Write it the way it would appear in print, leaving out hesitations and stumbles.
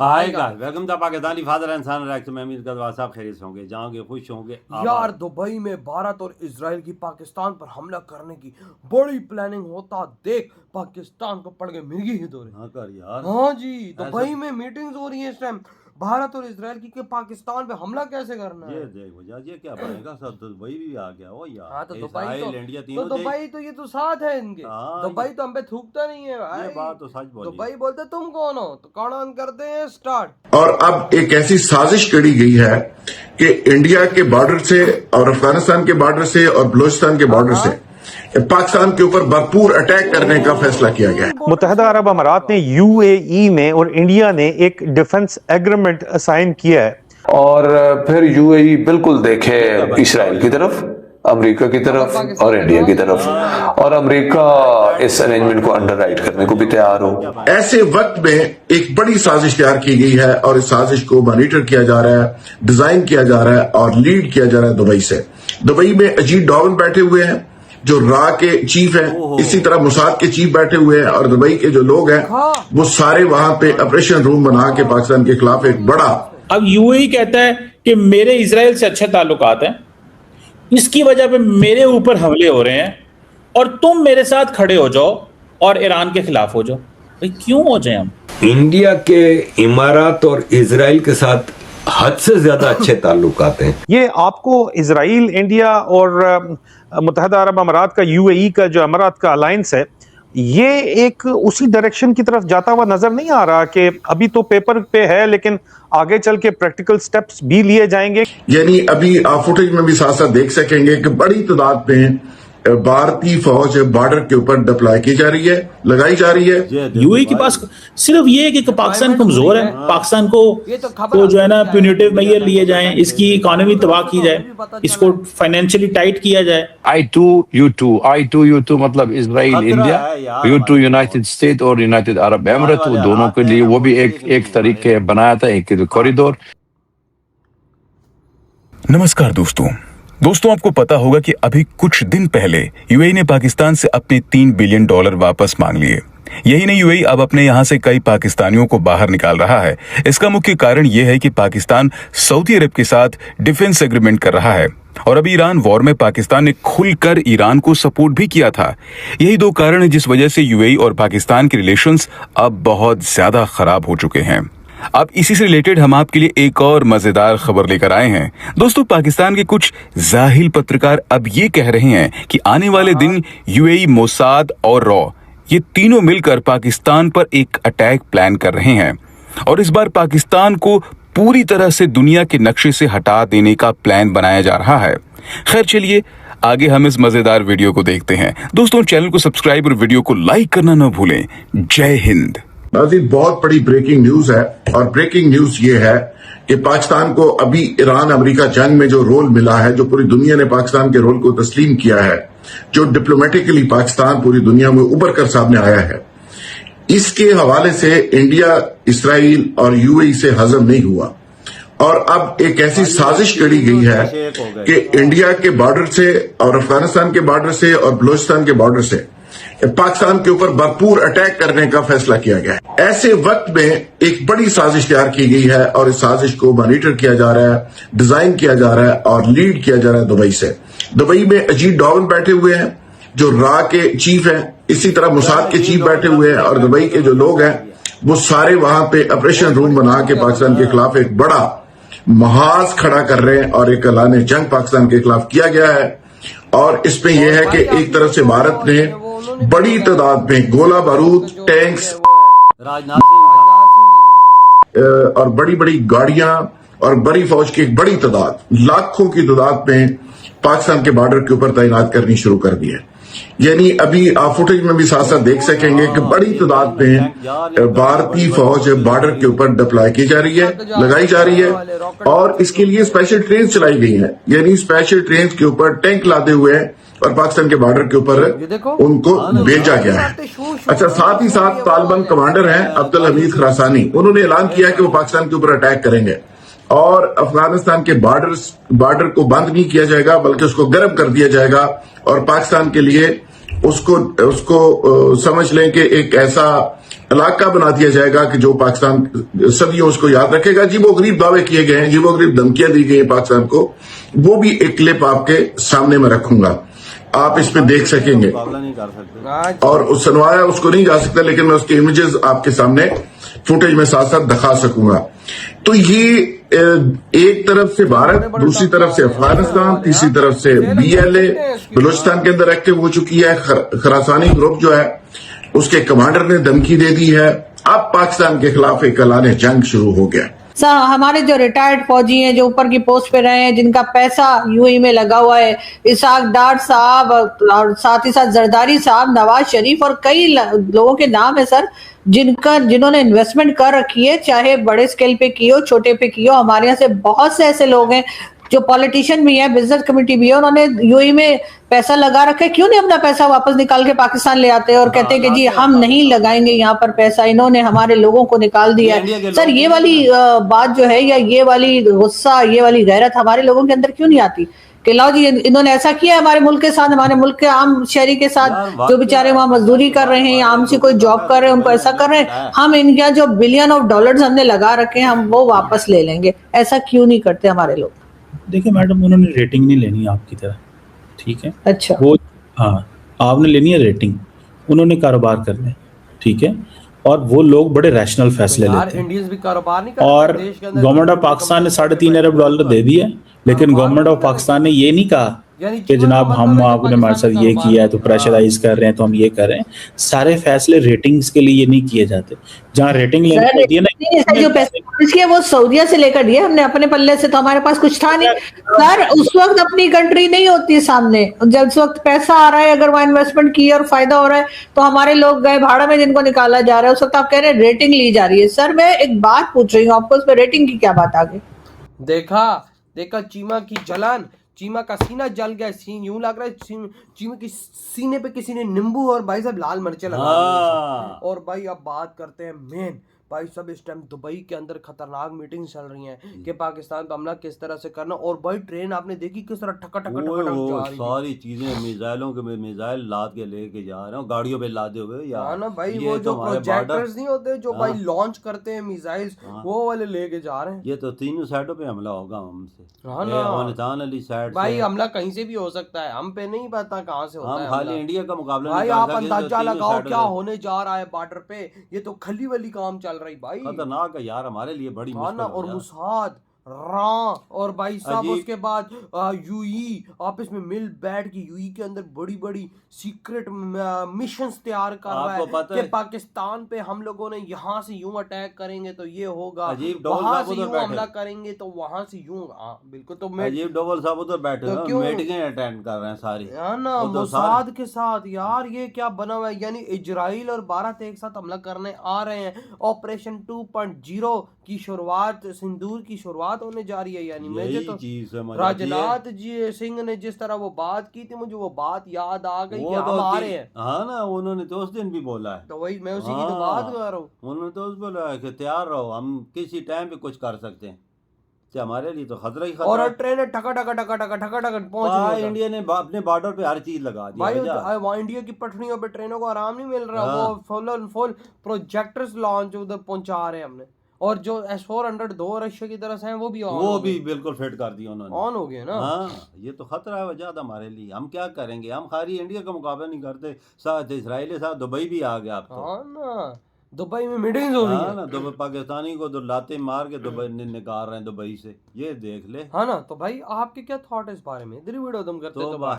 Hi guys, welcome to Pakistani father and son reaction में। उम्मीद करता हूं सब खैरियत से होंगे, जाओगे, खुश होंगे। यार दुबई में भारत और इजराइल की पाकिस्तान पर हमला करने की बड़ी प्लानिंग होता देख पाकिस्तान को पड़ गए मिर्गी ही दौरे। हाँ कर यार। हाँ जी, दुबई में मीटिंग्स हो रही है इस टाइम भारत और इजराइल की कि पाकिस्तान पे हमला कैसे करना है। ये देखो यार, ये क्या बनेगा सब। तो दुबई भी आ गया हो यार। हाँ तो दुबई इजराइल, इंडिया तो तीनों दुबई तो ये तो साथ है इनके। हाँ, दुबई तो हम पे थूकता नहीं है भाई। ये बात तो सच बोली। दुबई बोलते तुम कौन हो, तो कौन करते हैं स्टार्ट। और अब एक ऐसी साजिश करी गई है कि इंडिया के बॉर्डर से और अफगानिस्तान के बॉर्डर से और बलूचिस्तान के बॉर्डर से पाकिस्तान के ऊपर भरपूर अटैक करने का फैसला किया गया है। मुत्तहिदा अरब अमारात ने यूएई में और इंडिया ने एक डिफेंस एग्रीमेंट साइन किया है और फिर यूएई बिल्कुल देखे इस्राइल की तरफ, अमेरिका की तरफ और इंडिया की तरफ, और अमेरिका इस अरेंजमेंट को अंडरराइट करने को भी तैयार हो। ऐसे वक्त में एक बड़ी साजिश तैयार की गई है और इस साजिश को मॉनिटर किया जा रहा है, डिजाइन किया जा रहा है और लीड किया जा रहा है दुबई से। दुबई में अजीत डोवल बैठे हुए हैं जो रा के चीफ हैं, इसी तरह मुसाद के चीफ बैठे हुए हैं और दुबई के जो लोग हैं वो सारे वहां पे ऑपरेशन रूम बना के पाकिस्तान के खिलाफ एक बड़ा। अब यूएई कहता है कि मेरे इजराइल से अच्छे ताल्लुकात हैं, इसकी वजह पे मेरे ऊपर हमले हो रहे हैं और तुम मेरे साथ खड़े हो जाओ और ईरान के खिलाफ हो जाओ। भाई क्यों हो जाए हम? इंडिया के इमारात और इजराइल के साथ हद से ज्यादा अच्छे ताल्लुकात हैं। ये आपको इजराइल, इंडिया और मुत्तहिदा अरब अमारात का यूएई का जो अमारात का अलायंस है, ये एक उसी डायरेक्शन की तरफ जाता हुआ नजर नहीं आ रहा कि अभी तो पेपर पे है लेकिन आगे चल के प्रैक्टिकल स्टेप्स भी लिए जाएंगे। यानी अभी आप फुटेज में भी साथ साथ देख सकेंगे कि बड़ी तादाद में भारतीय फौज बॉर्डर के ऊपर डिप्लॉय की जा रही है, लगाई जा रही है। यूएई के पास सिर्फ ये है कि पाकिस्तान कमजोर है, पाकिस्तान को जो है ना प्यूनिटिव मेजर लिए जाएं, इसकी इकोनॉमी तबाह की जाए, इसको फाइनेंशियली टाइट किया जाए। I2U2 मतलब Israel, India, U2 United state और यूनाइटेड अरब एमिरेट, वो दोनों के लिए वो भी एक तरीके बनाया था, एक कॉरिडोर। नमस्कार दोस्तों, आपको पता होगा कि अभी कुछ दिन पहले यूएई ने पाकिस्तान से अपने $3 बिलियन वापस मांग लिए। यही नहीं, यूएई अब अपने यहां से कई पाकिस्तानियों को बाहर निकाल रहा है। इसका मुख्य कारण यह है कि पाकिस्तान सऊदी अरब के साथ डिफेंस एग्रीमेंट कर रहा है और अभी ईरान वॉर में पाकिस्तान ने खुलकर ईरान को सपोर्ट भी किया था। यही दो कारण है जिस वजह से यूएई और पाकिस्तान के रिलेशंस अब बहुत ज्यादा खराब हो चुके हैं। अब इसी से रिलेटेड हम आपके लिए एक और मजेदार खबर लेकर आए हैं। दोस्तों, पाकिस्तान के कुछ जाहिल पत्रकार अब ये कह रहे हैं कि आने वाले दिन यूएई, मोसाद और रॉ, ये तीनों मिलकर पाकिस्तान पर एक अटैक प्लान कर रहे हैं और इस बार पाकिस्तान को पूरी तरह से दुनिया के नक्शे से हटा देने का प्लान बनाया जा रहा है। खैर चलिए आगे हम इस मजेदार वीडियो को देखते हैं। दोस्तों, चैनल को सब्सक्राइब और वीडियो को लाइक करना न भूलें। जय हिंद। नाज़रीन, बहुत बड़ी ब्रेकिंग न्यूज है और ब्रेकिंग न्यूज ये है कि पाकिस्तान को अभी ईरान अमेरिका जंग में जो रोल मिला है, जो पूरी दुनिया ने पाकिस्तान के रोल को तस्लीम किया है, जो डिप्लोमेटिकली पाकिस्तान पूरी दुनिया में उभर कर सामने आया है, इसके हवाले से इंडिया, इसराइल और यूएई से हजम नहीं हुआ और अब एक ऐसी साजिश करी गई है कि इंडिया के बॉर्डर से और अफगानिस्तान के बॉर्डर से और बलूचिस्तान के बॉर्डर से पाकिस्तान के ऊपर भरपूर अटैक करने का फैसला किया गया है। ऐसे वक्त में एक बड़ी साजिश तैयार की गई है और इस साजिश को मॉनिटर किया जा रहा है, डिजाइन किया जा रहा है और लीड किया जा रहा है दुबई से। दुबई में अजीत डोवल बैठे हुए हैं जो रा के चीफ हैं, इसी तरह मुसाद के चीफ बैठे हुए हैं और दुबई के जो लोग हैं वो सारे वहां पे ऑपरेशन रूम बना के पाकिस्तान के खिलाफ एक बड़ा महाज खड़ा कर रहे हैं और एक ऐलान जंग पाकिस्तान के खिलाफ किया गया है। और इसमें यह है कि एक तरफ से भारत ने बड़ी तादाद में गोला बारूद, टैंक्स और बड़ी बड़ी गाड़ियां और बड़ी फौज की एक बड़ी तादाद, लाखों की तादाद में पाकिस्तान के बॉर्डर के ऊपर तैनात करनी शुरू कर दी है। यानी अभी आप फुटेज में भी साथ साथ देख सकेंगे कि बड़ी तादाद में भारतीय फौज बॉर्डर के ऊपर डिप्लॉय की जा रही है, लगाई जा रही है और इसके लिए स्पेशल ट्रेन चलाई गई हैं। यानी स्पेशल ट्रेन के ऊपर टैंक लादे हुए हैं और पाकिस्तान के बॉर्डर के ऊपर उनको भेजा गया है। अच्छा, साथ ही साथ तालिबान कमांडर हैं अब्दुल हमीद खरासानी, उन्होंने ऐलान किया कि वो पाकिस्तान के ऊपर अटैक करेंगे और अफगानिस्तान के बॉर्डर को बंद नहीं किया जाएगा बल्कि उसको गर्म कर दिया जाएगा और पाकिस्तान के लिए उसको समझ लें कि एक ऐसा इलाका बना दिया जाएगा कि जो पाकिस्तान सदियों उसको याद रखेगा। जी वो गरीब दावे किए गए हैं, जी वो गरीब धमकियां दी गई हैं पाकिस्तान को, वो भी एक क्लिप आपके सामने में रखूंगा, आप इस पे देख सकेंगे। मुकाबला नहीं कर सकते और उस सुनवाया उसको नहीं जा सकता, लेकिन मैं उसके इमेजेस आपके सामने फुटेज में साथ साथ दिखा सकूंगा। तो ये एक तरफ से भारत, दूसरी तरफ से अफगानिस्तान, तीसरी तरफ से BLA बलूचिस्तान के अंदर एक्टिव हो चुकी है। खरासानी ग्रुप जो है उसके कमांडर ने धमकी दे दी है। अब पाकिस्तान के खिलाफ एक ऐलान जंग शुरू हो गया। हमारे जो रिटायर्ड फौजी हैं, जो ऊपर की पोस्ट पे रहे हैं, जिनका पैसा यूएई में लगा हुआ है, इसाक डार साहब और साथ ही साथ जरदारी साहब, नवाज शरीफ और कई लोगों के नाम है सर, जिन्होंने इन्वेस्टमेंट कर रखी है, चाहे बड़े स्केल पे की हो, छोटे पे की हो। हमारे यहाँ से बहुत से ऐसे लोग हैं जो पॉलिटिशियन भी है, बिजनेस कमेटी भी है, उन्होंने यूएई में पैसा लगा रखा है। क्यों नहीं अपना पैसा वापस निकाल के पाकिस्तान ले आते हैं और कहते हैं कि जी हम नहीं लगाएंगे यहाँ पर पैसा, इन्होंने हमारे लोगों को निकाल दिया है। सर ये वाली बात जो है, या ये वाली गुस्सा, ये वाली गैरत हमारे लोगों के अंदर क्यों नहीं आती कि लाओ जी इन्होंने ऐसा किया है हमारे मुल्क के साथ, हमारे मुल्क के आम शहरी के साथ, जो बेचारे वहां मजदूरी कर रहे हैं, आम से कोई जॉब कर रहे हैं, उनको ऐसा कर रहे हैं, हम इनका जो बिलियन ऑफ डॉलर्स हमने लगा रखे हैं हम वो वापस ले लेंगे। ऐसा क्यों नहीं करते हमारे लोग? देखिए मैडम, उन्होंने रेटिंग नहीं लेनी आपकी तरह, ठीक है? अच्छा, वो हाँ, आपने लेनी है रेटिंग, उन्होंने कारोबार करना है, ठीक है? और वो लोग बड़े रैशनल फैसले लेते हैं। इंडियंस भी कारोबार नहीं करते और देश के अंदर। गवर्नमेंट ऑफ पाकिस्तान ने $3.5 अरब दे दिए, लेकिन गवर्नमेंट ऑफ पाकिस्तान ने ये नहीं कहा कि जनाब हम आपने हमारे साथ ये किया है तो प्रेशराइज कर रहे हैं तो हम ये कर रहे हैं। सारे फैसले रेटिंग्स के लिए नहीं किए जाते। जहाँ रेटिंग लेनी होती है ना, जो पैसे वो सऊदीया से लेकर दिए हमने अपने पल्ले से, तो हमारे पास कुछ था नहीं सर। उस वक्त अपनी कंट्री नहीं होती सामने, जब उस वक्त पैसा आ रहा है, अगर वहाँ इन्वेस्टमेंट की और फायदा हो रहा है तो हमारे लोग गए भाड़ा में, जिनको निकाला जा रहा है। उस वक्त आप कह रहे हैं रेटिंग ली जा रही है। सर मैं एक बात पूछ रही हूँ आपको, उस पर रेटिंग की क्या बात आ गई? देखा चीमा की जलन, चीमा का सीना जल गया। यूं लग रहा है चीमा के सीने पे किसी ने नींबू और भाई साहब लाल मिर्चें लगा दी। और भाई अब बात करते हैं मेन भाई सब, इस टाइम दुबई के अंदर खतरनाक मीटिंग चल रही हैं कि पाकिस्तान पर हमला किस तरह से करना। और भाई ट्रेन आपने देखी किस तरह ठका ठका ठका ठका जा रही है। सारी चीजें मिसाइलों के मिसाइल लाद के लेके जा रहे हो, गाड़ियों पे लादे हुए यार। हाँ ना भाई, वो जो प्रोजेक्टर्स नहीं होते जो भाई लॉन्च करते हैं मिसाइल्स, वो वाले लेके जा रहे हैं। ये तो तीनों साइडों पे हमला होगा हमसे। हाँ ना, अफगानिस्तान वाली साइड भाई हमला कहीं से भी हो सकता है, हम पे नहीं पता कहाँ से होता है। हम खाली इंडिया का मुकाबला भाई नहीं कर आप सकते, अंदाजा तो लगाओ क्या होने जा रहा है बॉर्डर पे। ये तो खली वाली काम चल रही भाई, खतरनाक है यार, हमारे लिए बड़ी मुश्किल और मुसाद और भाई साहब उसके बाद यूई आपस में मिल बैठ के यूई के अंदर बड़ी बड़ी सीक्रेट मिशंस तैयार कर रहा है कि पाकिस्तान पे हम लोगों ने यहाँ से यूं अटैक करेंगे तो ये होगा, वहां से यूं हमला करेंगे तो वहां से यूं। बिल्कुल, तो अजीब डोवल साहब उधर बैठे मीटिंगें अटेंड कर रहे हैं सारी, है ना, मुसाद के साथ। यार ये क्या बना हुआ है, यानी इजराइल और भारत एक साथ हमला करने आ रहे हैं। ऑपरेशन 2.0 की शुरुआत, सिंदूर की शुरुआत होने जा रही है। यानी मुझे तो राजनाथ जी सिंह ने जिस तरह वो बात की थी, मुझे वो बात याद आ गई कि हम आ रहे हैं। हाँ ना, उन्होंने तो उस दिन भी बोला है, तो वही मैं उसी की तो बात कर रहा हूँ। उन्होंने तो बोला है कि तैयार रहो, हम किसी टाइम पे कुछ कर सकते हैं। हमारे लिए तो खतरा ही खतरा। और ट्रेन ठका ठका ठका ठका ठका ठका पहुंच गई। इंडिया ने अपने बॉर्डर पे हर चीज लगा दी भाई, वहाँ इंडिया की पटरियों पे ट्रेनों को आराम नहीं मिल रहा। वो फुल प्रोजेक्टर्स लॉन्च उधर पहुंचा रहे हैं हमने। और जो S-400 दो रशिया की तरफ से हैं वो भी बिल्कुल फिट कर दिया उन्होंने, ऑन हो गए ना। हाँ, ये तो खतरा है ज्यादा हमारे लिए। हम क्या करेंगे, हम खाली इंडिया का मुकाबला नहीं करते, साथ इसराइल साथ दुबई भी आ गया। आप तो हाँ ना, दुबई में मीटिंग्स हो रही है ना, दुबई पाकिस्तानी को तो लाते मार के दुबई निकाल रहे हैं दुबई से, ये देख ले। हाँ ना, तो भाई आपके क्या थॉट है इस बारे में? इधर वीडियो तुम करते तो